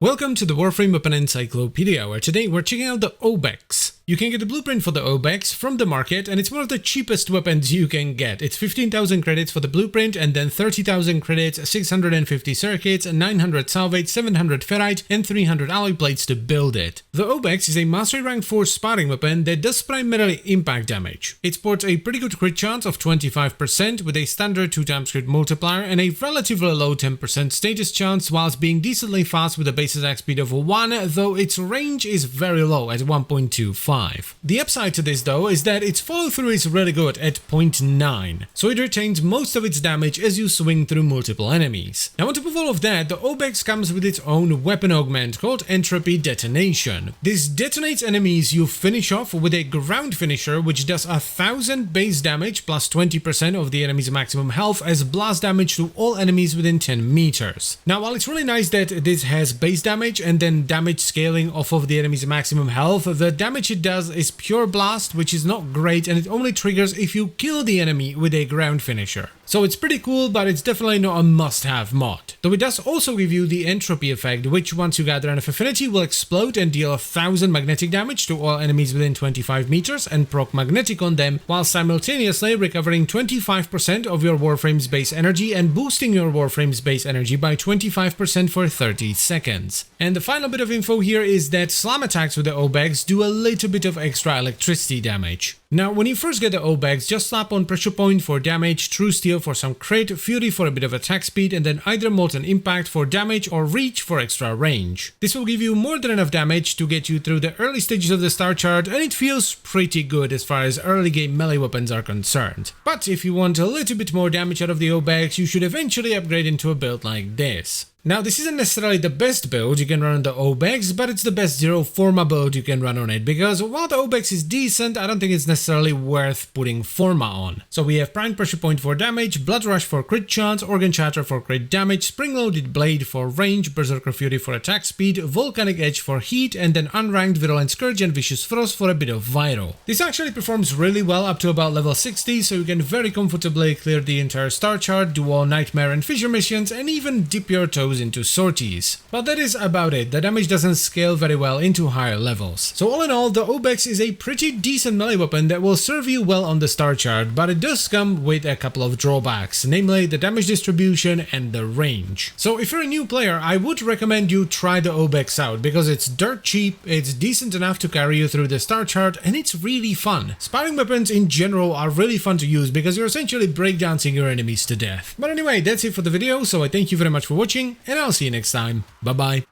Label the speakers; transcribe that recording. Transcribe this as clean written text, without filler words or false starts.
Speaker 1: Welcome to the Warframe Weapon Encyclopedia, where today we're checking out the Obex. You can get the blueprint for the Obex from the market, and it's one of the cheapest weapons you can get. It's 15,000 credits for the blueprint, and then 30,000 credits, 650 circuits, 900 salvage, 700 ferrite, and 300 alloy plates to build it. The Obex is a Mastery Rank 4 sparring weapon that does primarily impact damage. It sports a pretty good crit chance of 25% with a standard 2x crit multiplier and a relatively low 10% status chance, whilst being decently fast with a base attack speed of 1, though its range is very low at 1.25. The upside to this though is that its follow through is really good at 0.9, so it retains most of its damage as you swing through multiple enemies. Now on top of all of that, the Obex comes with its own weapon augment called Entropy Detonation. This detonates enemies you finish off with a ground finisher which does 1000 base damage plus 20% of the enemy's maximum health as blast damage to all enemies within 10 meters. Now while it's really nice that this has base damage and then damage scaling off of the enemy's maximum health, the damage it does is pure blast, which is not great, and it only triggers if you kill the enemy with a ground finisher. So it's pretty cool, but it's definitely not a must-have mod. Though it does also give you the entropy effect, which once you gather enough affinity will explode and deal 1000 magnetic damage to all enemies within 25 meters and proc magnetic on them, while simultaneously recovering 25% of your Warframe's base energy and boosting your Warframe's base energy by 25% for 30 seconds. And the final bit of info here is that slam attacks with the Obex do a little bit of extra electricity damage. Now, when you first get the Obex, just slap on Pressure Point for damage, True Steel for some crit, Fury for a bit of attack speed, and then either Molten Impact for damage or Reach for extra range. This will give you more than enough damage to get you through the early stages of the star chart, and it feels pretty good as far as early game melee weapons are concerned. But if you want a little bit more damage out of the Obex, you should eventually upgrade into a build like this. Now, this isn't necessarily the best build you can run on the Obex, but it's the best Zero Forma build you can run on it, because while the Obex is decent, I don't think it's necessarily worth putting Forma on. So we have Prime Pressure Point for damage, Blood Rush for crit chance, Organ Shatter for crit damage, Spring-Loaded Blade for range, Berserker Fury for attack speed, Volcanic Edge for heat, and then Unranked Virulent Scourge and Vicious Frost for a bit of viral. This actually performs really well up to about level 60, so you can very comfortably clear the entire star chart, do all Nightmare and Fissure missions, and even dip your toes into sorties. But that is about it. The damage doesn't scale very well into higher levels. So all in all, the Obex is a pretty decent melee weapon that will serve you well on the star chart, but it does come with a couple of drawbacks, namely the damage distribution and the range. So if you're a new player, I would recommend you try the Obex out, because it's dirt cheap, it's decent enough to carry you through the star chart, and it's really fun. Sparring weapons in general are really fun to use because you're essentially breakdancing your enemies to death. But anyway, that's it for the video, so I thank you very much for watching, and I'll see you next time. Bye bye.